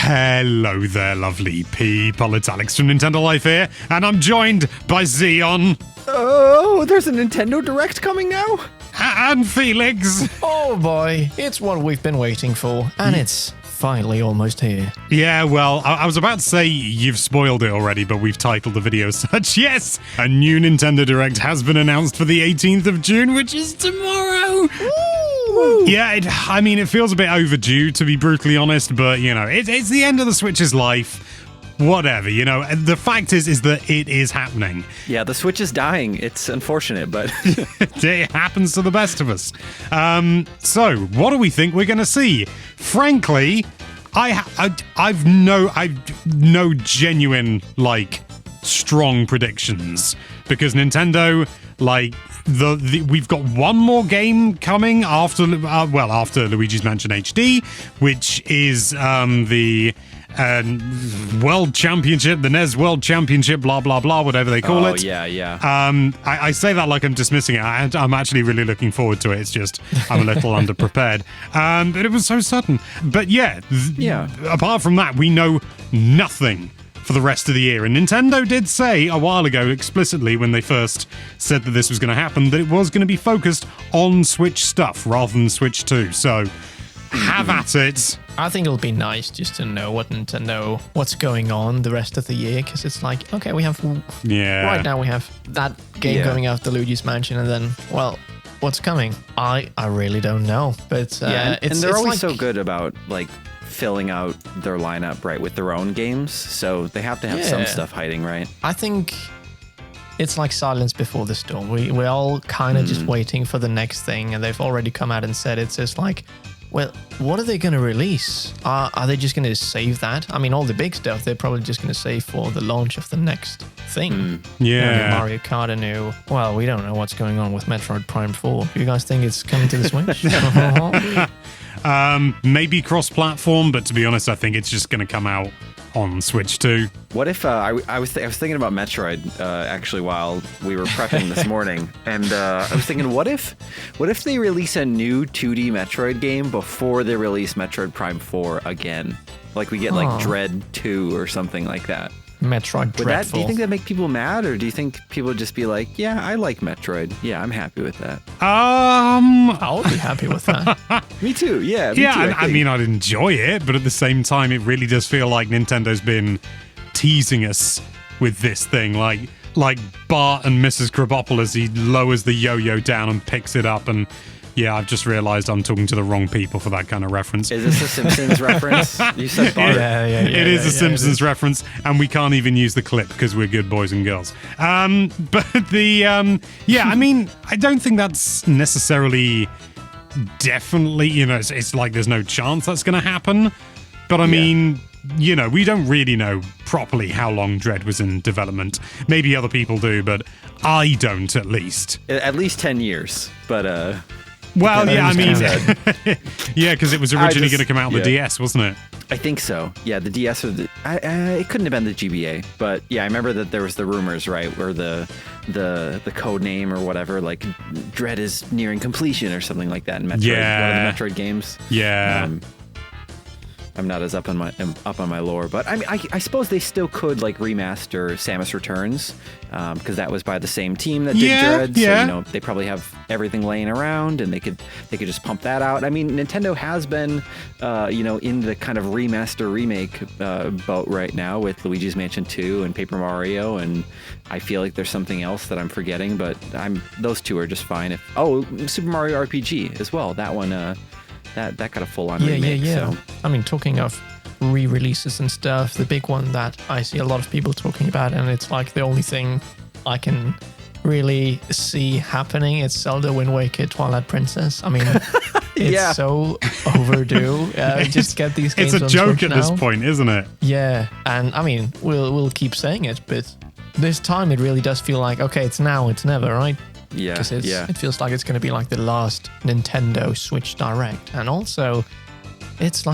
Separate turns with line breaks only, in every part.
Hello there, lovely people. It's Alex from Nintendo Life here, and I'm joined by Xeon.
Oh, there's a Nintendo Direct coming now?
And Felix.
Oh boy, it's what we've been waiting for, and it's finally almost here.
Yeah, well, I was about to say you've spoiled it already, but we've titled the video as such. Yes, a new Nintendo Direct has been announced for the 18th of June, which is tomorrow.
Woo!
Yeah, it feels a bit overdue, to be brutally honest, but, it's the end of the Switch's life. Whatever, the fact is that it is happening.
Yeah, the Switch is dying. It's unfortunate, but...
It happens to the best of us. So, what do we think we're going to see? Frankly, I've no genuine, strong predictions. Because Nintendo, we've got one more game coming after Luigi's Mansion HD, which is the World Championship, the NES World Championship, blah, blah, blah, whatever they call it.
Yeah.
I say that like I'm dismissing it. I'm actually really looking forward to it. It's just I'm a little underprepared. But it was so sudden. But yeah, apart from that, we know nothing for the rest of the year. And Nintendo did say a while ago explicitly when they first said that this was going to happen that it was going to be focused on Switch stuff rather than Switch 2. So have at it.
I think it'll be nice just to know what's going on the rest of the year, because it's like, okay, we have right now we have that game going out, the Luigi's Mansion, and then, well, what's coming? I really don't know. But
and they're always so good about filling out their lineup right with their own games, so they have to have some stuff hiding, right?
I think it's like silence before the storm. We're all kind of just waiting for the next thing, and they've already come out and said it's just like, well, what are they going to release? Are they just going to save that? I mean, all the big stuff, they're probably just going to save for the launch of the next thing.
Yeah.
Mario Kart, a new... Well, we don't know what's going on with Metroid Prime 4. Do you guys think it's coming to the Switch?
Maybe cross-platform, but to be honest, I think it's just going to come out on Switch 2.
What if I was thinking about Metroid actually while we were prepping this morning, and I was thinking, what if they release a new 2D Metroid game before they release Metroid Prime 4 again? Like we get Dread 2 or something like that.
Metroid Dreadful.
Do you think that'd make people mad, or do you think people would just be like, yeah, I like Metroid. Yeah, I'm happy with that.
I'll be happy with that.
Me too. Yeah. Me too,
I mean, I'd enjoy it, but at the same time, it really does feel like Nintendo's been teasing us with this thing, like Bart and Mrs. Krabopolis. He lowers the yo-yo down and picks it up, and yeah, I've just realized I'm talking to the wrong people for that kind of reference.
Is this a Simpsons reference? You said Bart.
It is a Simpsons reference, and we can't even use the clip because we're good boys and girls. But I mean, I don't think that's necessarily definitely, it's like there's no chance that's going to happen. But I mean, we don't really know properly how long Dread was in development. Maybe other people do, but I don't, at least.
At least 10 years, but...
Well, yeah, I mean, yeah, because it was originally going to come out on the DS, wasn't it?
I think so. Yeah, the DS or it couldn't have been the GBA, but yeah, I remember that there was the rumors, right, where the code name or whatever, like Dread is nearing completion or something like that in Metroid, one of the Metroid games.
Yeah.
I'm not as up on my lore, but I mean, I suppose they still could remaster Samus Returns, because that was by the same team that did Dread.
Yeah.
So they probably have everything laying around, and they could just pump that out. I mean, Nintendo has been, in the kind of remaster remake boat right now with Luigi's Mansion 2 and Paper Mario, and I feel like there's something else that I'm forgetting, but those two are just fine. Super Mario RPG as well. That one. That got a full-on remake.
Yeah.
So.
I mean, talking of re-releases and stuff, the big one that I see a lot of people talking about, and it's like the only thing I can really see happening, it's Zelda Wind Waker Twilight Princess. I mean, it's so overdue. Just get these games on
It's a joke
Switch
at this point, isn't it?
Yeah, and I mean, we'll keep saying it, but this time it really does feel like, okay, it's now, it's never, right?
Yeah,
because it feels like it's going to be like the last Nintendo Switch Direct. And also, it's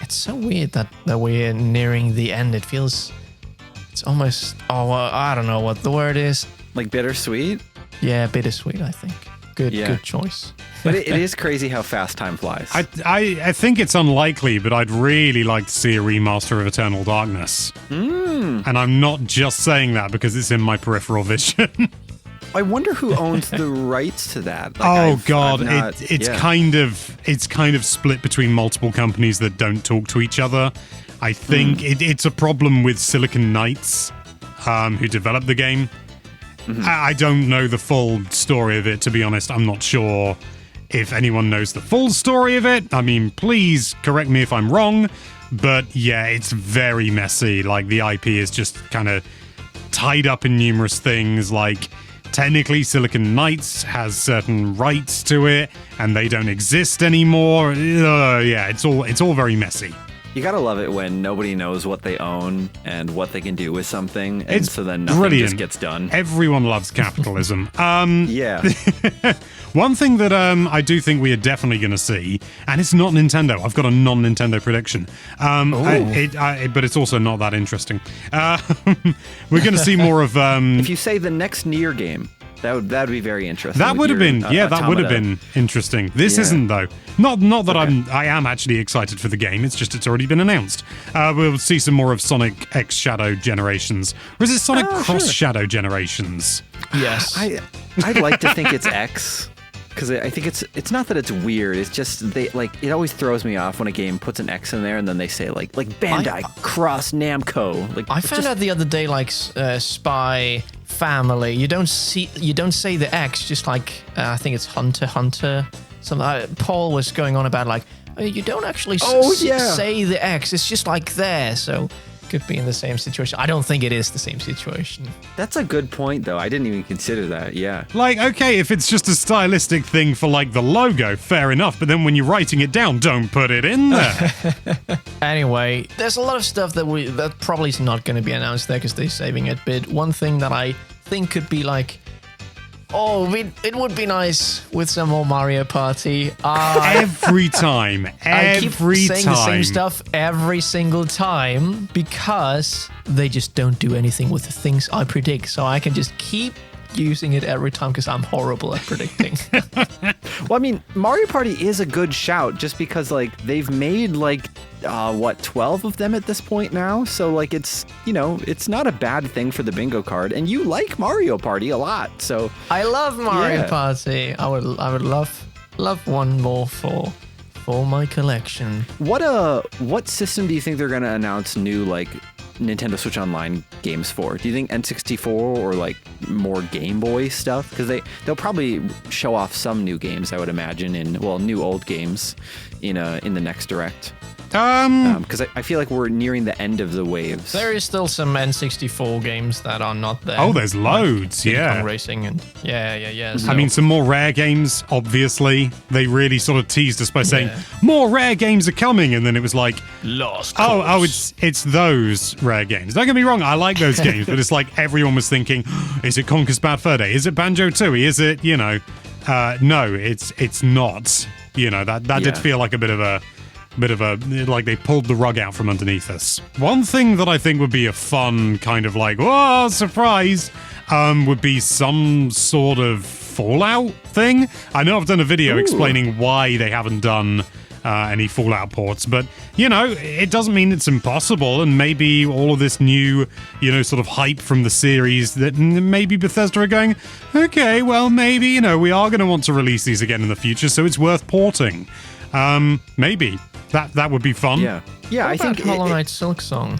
so weird that we're nearing the end. It feels, it's almost, I don't know what the word is.
Like bittersweet?
Yeah, bittersweet, I think. Good choice.
But it is crazy how fast time flies.
I think it's unlikely, but I'd really like to see a remaster of Eternal Darkness. And I'm not just saying that because it's in my peripheral vision.
I wonder who owns the rights to that.
It's kind of split between multiple companies that don't talk to each other. I think it's a problem with Silicon Knights, who developed the game. I don't know the full story of it, to be honest. I'm not sure if anyone knows the full story of it. I mean, please correct me if I'm wrong. But yeah, it's very messy. Like, the IP is just kind of tied up in numerous things. Like, technically, Silicon Knights has certain rights to it, and they don't exist anymore. Yeah, it's all very messy.
You gotta love it when nobody knows what they own and what they can do with something, and
It's
so then nothing
brilliant.
just gets done.
Everyone loves capitalism.
Yeah.
One thing that I do think we are definitely going to see, and it's not Nintendo. I've got a non-Nintendo prediction. But it's also not that interesting. We're going to see more of.
If you say the next Nier game, that would be very interesting.
That
with
would have
your,
been, that would have
Automata.
been interesting. This
Yeah.
isn't though. Not that I am actually excited for the game. It's just it's already been announced. We'll see some more of Sonic X Shadow Generations, or is it Sonic Cross Shadow Generations?
Yes.
I'd like to think it's X. Because I think it's not that it's weird. It's just it always throws me off when a game puts an X in there and then they say like Bandai Cross Namco. Like
I found out the other day, like Spy Family. You don't say the X, just like I think it's Hunter Hunter. Something. Paul was going on about like you don't actually say the X. It's just like there. So could be in the same situation. I don't think it is the same situation.
That's a good point, though. I didn't even consider that. Yeah.
Like, okay, if it's just a stylistic thing for like the logo, fair enough. But then when you're writing it down, don't put it in there.
Anyway, there's a lot of stuff that probably is not going to be announced there because they're saving it. But one thing that I think could be like, it would be nice with some more Mario Party.
Every time.
I keep saying the same stuff every single time because they just don't do anything with the things I predict. So I can just keep using it every time because I'm horrible at predicting.
Well, I mean, Mario Party is a good shout just because like they've made like 12 of them at this point now. So like it's not a bad thing for the bingo card, and you like Mario Party a lot. So
I love Mario
Yeah.
Party. I would love one more for my collection.
What system do you think they're gonna announce new like Nintendo Switch Online games for? Do you think N64 or like more Game Boy stuff? Because they'll probably show off some new games, I would imagine, new old games in the next Direct. Because I feel like we're nearing the end of the waves.
There is still some N64 games that are not there.
Oh, there's loads,
Diddy
yeah.
Kong Racing and yeah.
I mean, some more rare games, obviously. They really sort of teased us by saying,
Yeah.
more rare games are coming, and then it was like,
Lost.
it's those rare games. Don't get me wrong, I like those games, but it's like everyone was thinking, is it Conker's Bad Fur Day? Is it Banjo-Tooie? Is it, no, it's not. That did feel like a bit of a like they pulled the rug out from underneath us. One thing that I think would be a fun kind of like, whoa, surprise, would be some sort of Fallout thing. I know I've done a video explaining why they haven't done any Fallout ports, but it doesn't mean it's impossible, and maybe all of this new sort of hype from the series that maybe Bethesda are going, okay, well maybe we are going to want to release these again in the future, so it's worth porting. Maybe that would be fun.
Yeah. I think
Hollow Knight Silk Song.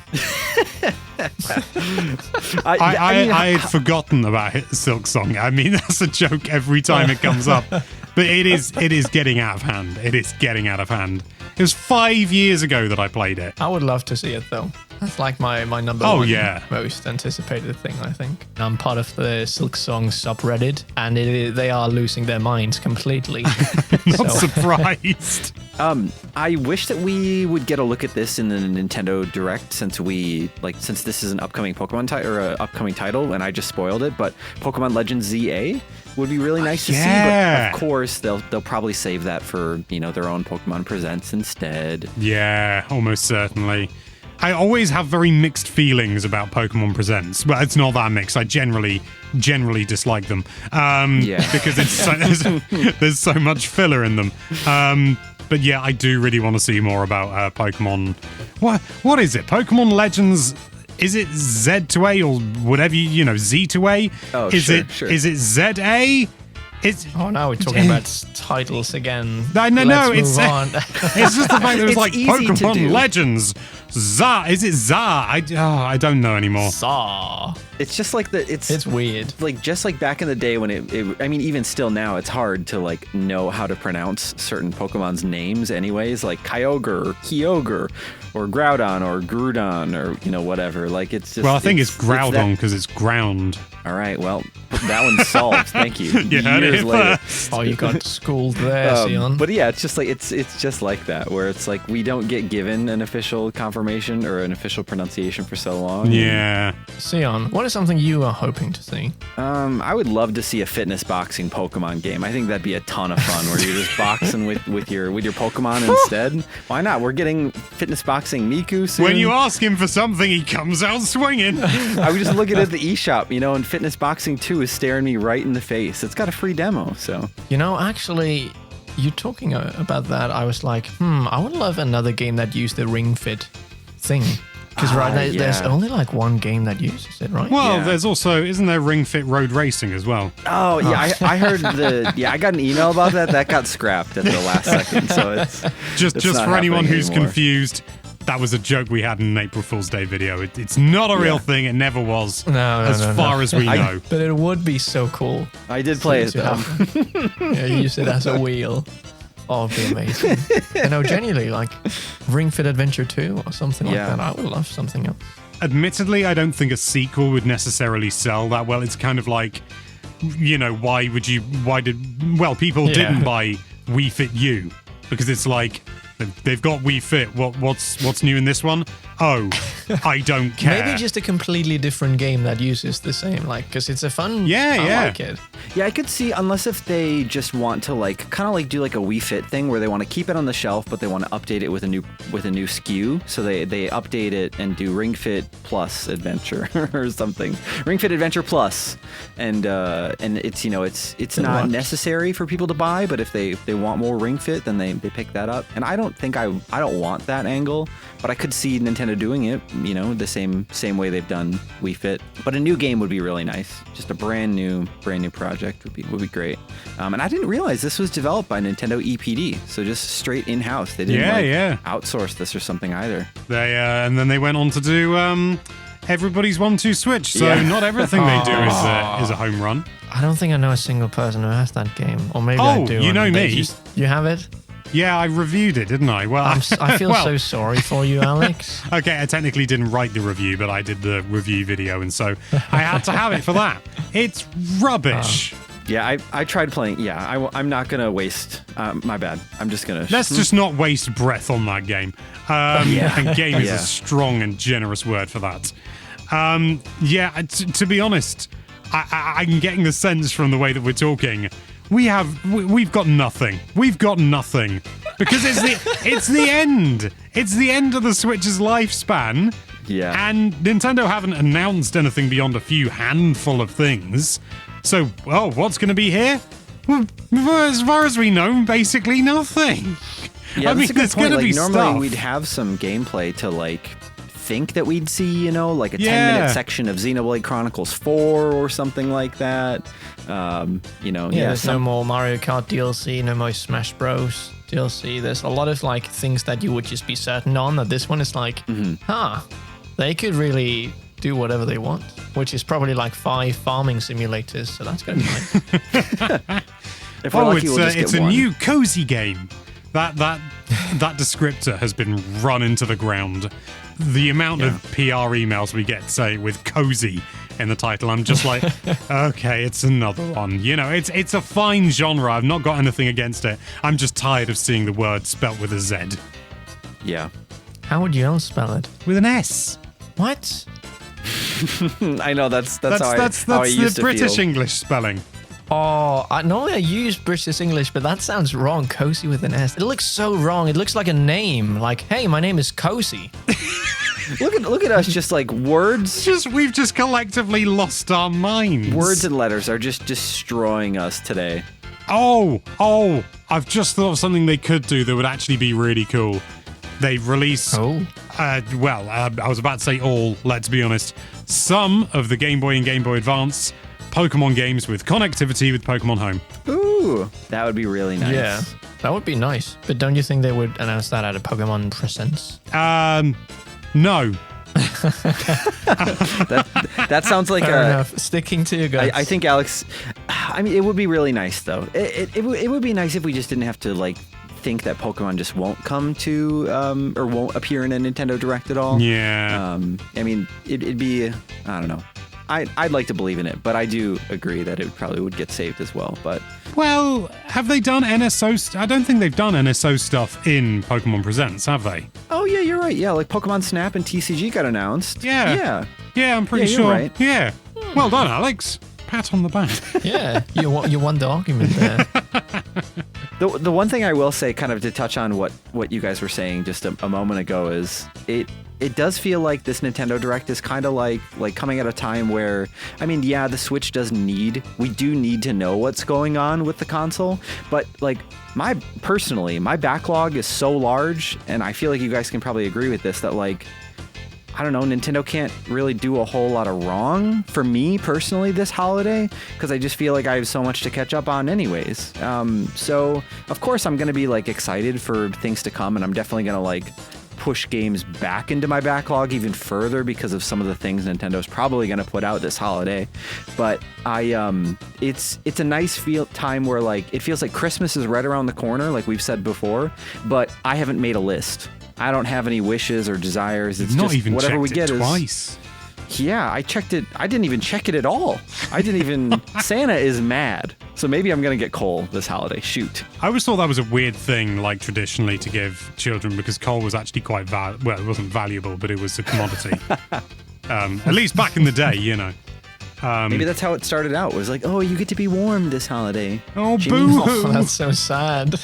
I had forgotten about Silk Song. I mean, that's a joke every time it comes up. But it is getting out of hand. It is getting out of hand. It was 5 years ago that I played it.
I would love to see it though. That's like my number
Oh,
one
yeah.
most anticipated thing, I think. I'm part of the Silk Song subreddit, and they are losing their minds completely.
Not surprised.
I wish that we would get a look at this in the Nintendo Direct since this is an upcoming Pokemon or an upcoming title, and I just spoiled it. But Pokemon Legends ZA would be really nice to see. But of course, they'll probably save that for their own Pokemon Presents instead.
Yeah, almost certainly. I always have very mixed feelings about Pokemon Presents. But it's not that mixed. I generally dislike them. Because there's so much filler in them. But yeah, I do really want to see more about Pokemon. What is it? Pokemon Legends. Is it Z to A or whatever Z to A?
Oh,
is
sure.
Is it ZA?
Oh, now we're talking about titles again.
No,
Let's move on.
It's just the fact that it was
It's
like
easy to
Pokemon
do.
Legends. Is it Za? I don't know anymore.
Saw.
It's just like
It's weird.
like just like back in the day when I mean even still now it's hard to like know how to pronounce certain Pokemon's names anyways, like Kyogre or Kyogre or Groudon or Groudon or whatever. Like it's just
Well, I think it's
that-
Groudon because it's ground.
All right, well that one's solved. Thank you.
You heard
Years
it
later.
first.
Oh, you got schooled there, Sion.
But yeah, it's just like it's just like that where it's like we don't get given an official confirmation or an official pronunciation for so long.
Yeah.
Sion, what is something you are hoping to see?
I would love to see a fitness boxing Pokemon game. I think that'd be a ton of fun where you're just boxing with your Pokemon instead. Why not? We're getting fitness boxing Miku soon.
When you ask him for something, he comes out swinging.
I was just looking at the eShop, and Fitness Boxing 2 is staring me right in the face. It's got a free demo, so.
Actually, you talking about that, I was like, I would love another game that used the Ring Fit thing. Because right now, there's
yeah.
only like one game that uses it, right?
Well,
Yeah.
there's also, isn't there Ring Fit Road Racing as well?
Oh, yeah, I heard I got an email about that. That got scrapped at the last second, so it's
Just
not
for anyone
happening
who's
anymore.
confused, that was a joke we had in an April Fool's Day video. It's not a real thing. It never was.
No,
as far as we know.
But it would be so cool.
I did play it,
to
though.
have- use it as a wheel. Oh, it'd be amazing. Genuinely, like Ring Fit Adventure 2 or something like
Yeah.
that. I would love something else.
Admittedly, I don't think a sequel would necessarily sell that well. It's kind of like, people
Yeah.
didn't buy Wii Fit U because it's like they've got Wii Fit. What's new in this one? Oh, I don't care.
Maybe just a completely different game that uses the same, because it's a fun.
Yeah,
I
yeah.
like it.
Yeah, I could see, unless if they just want to kind of do like a Wii Fit thing where they want to keep it on the shelf, but they want to update it with a new SKU. So they update it and do Ring Fit Plus Adventure or something. Ring Fit Adventure Plus, and it's it's not
luck.
necessary for people to buy, but if they want more Ring Fit, then they pick that up. And I don't think I don't want that angle, but I could see Nintendo doing it, the same way they've done Wii Fit. But a new game would be really nice. Just a brand new project would be great. And I didn't realize this was developed by Nintendo EPD, so just straight in house. They didn't outsource this or something either.
They and then they went on to do everybody's 1-2 Switch. So
Yeah.
not everything they do is a home run.
I don't think I know a single person who has that game, or maybe I
Oh,
do.
you
and
know
they
me.
You have it?
Yeah, I reviewed it, didn't I? Well,
I feel
well,
so sorry for you, Alex.
Okay, I technically didn't write the review, but I did the review video, and so I had to have it for that. It's rubbish.
Yeah, I tried playing. Yeah, I'm not gonna waste. My bad. I'm just gonna.
Let's just not waste breath on that game. And game is
Yeah.
a strong and generous word for that. To be honest, I'm getting the sense from the way that we're talking, we've got nothing. We've got nothing because it's the end. It's the end of the Switch's lifespan.
Yeah.
And Nintendo haven't announced anything beyond a few handful of things. So, what's going to be here? Well, as far as we know, basically nothing.
Yeah,
I mean,
that's a good
there's
point.
going to be
Normally
stuff.
we'd have some gameplay to think that we'd see, like a
Yeah.
10-minute section of Xenoblade Chronicles 4 or something like that.
There's no more Mario Kart DLC, no more Smash Bros. DLC. There's a lot of things that you would just be certain on. That this one is they could really do whatever they want, which is probably 5 farming simulators. So that's gonna be nice.
If we're lucky, we'll just
it's
get
a
one.
new cozy game. That descriptor has been run into the ground. The amount of PR emails we get say with cozy in the title, I'm just like, okay, it's another one. It's a fine genre. I've not got anything against it. I'm just tired of seeing the word spelt with a Z.
Yeah.
How would you else spell it?
With an S.
What?
I know that's
That's
how I
the
used to
British
feel.
English spelling.
Oh, normally I use British English, but that sounds wrong. Cozy with an S. It looks so wrong. It looks like a name. Like, hey, my name is Cozy.
Look at us, just like words.
We've just collectively lost our minds.
Words and letters are just destroying us today.
Oh, I've just thought of something they could do that would actually be really cool. They release, I was about to say all, let's be honest, some of the Game Boy and Game Boy Advance Pokemon games with connectivity with Pokemon Home.
Ooh, that would be really nice.
Yeah, that would be nice. But don't you think they would announce that at a Pokemon Presents?
No.
That sounds like
Fair enough. Sticking to your guns.
I think Alex. I mean, it would be really nice though. It would be nice if we just didn't have to like think that Pokemon just won't come to or won't appear in a Nintendo Direct at all.
Yeah.
I mean, it'd be. I don't know. I'd like to believe in it, but I do agree that it probably would get saved as well. But
Well, have they done NSO? I don't think they've done NSO stuff in Pokemon Presents, have they?
oh yeah, you're right. Yeah, like Pokemon Snap and TCG got announced.
Yeah. Yeah, I'm pretty
Yeah,
sure.
you're right.
Yeah. Well done, Alex. Pat on the back.
Yeah, you won the argument there.
The one thing I will say, kind of to touch on what you guys were saying just a moment ago, is it does feel like this Nintendo Direct is kind of like coming at a time where, I mean, yeah, the Switch we do need to know what's going on with the console, but like my backlog is so large, and I feel like you guys can probably agree with this, that like, I don't know, Nintendo can't really do a whole lot of wrong for me personally this holiday, because I just feel like I have so much to catch up on anyways. So of course I'm going to be like excited for things to come, and I'm definitely going to like push games back into my backlog even further because of some of the things Nintendo's probably going to put out this holiday. But it's a nice time where like it feels like Christmas is right around the corner, like we've said before, but I haven't made a list. I don't have any wishes or desires. It's
Not
just
even
whatever we
checked
get
it twice.
Yeah, I checked it. I didn't even check it at all. I didn't even. Santa is mad. So maybe I'm going to get coal this holiday. Shoot.
I always thought that was a weird thing, like traditionally, to give children, because coal was actually quite well, it wasn't valuable, but it was a commodity. At least back in the day, you know.
Maybe that's how it started out. It was like, oh, you get to be warm this holiday.
Oh,
Jimmy.
boo-hoo.
Oh, that's so sad.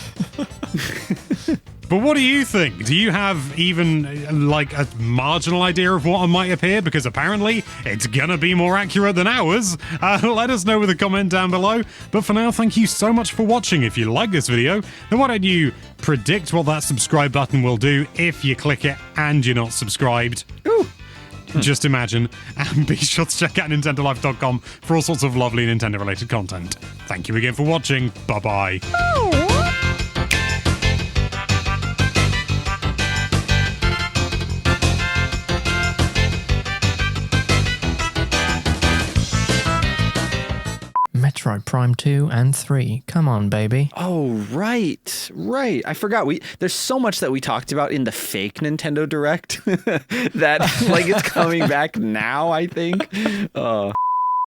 But what do you think? Do you have even like a marginal idea of what might appear? Because apparently it's gonna be more accurate than ours. Let us know with a comment down below. But for now, thank you so much for watching. If you like this video, then why don't you predict what that subscribe button will do if you click it and you're not subscribed?
Ooh.
Just imagine. And be sure to check out NintendoLife.com for all sorts of lovely Nintendo-related content. Thank you again for watching. Bye-bye.
Metroid Prime 2 and 3. Come on, baby.
Oh, right. I forgot. There's so much that we talked about in the fake Nintendo Direct that like it's coming back now, I think.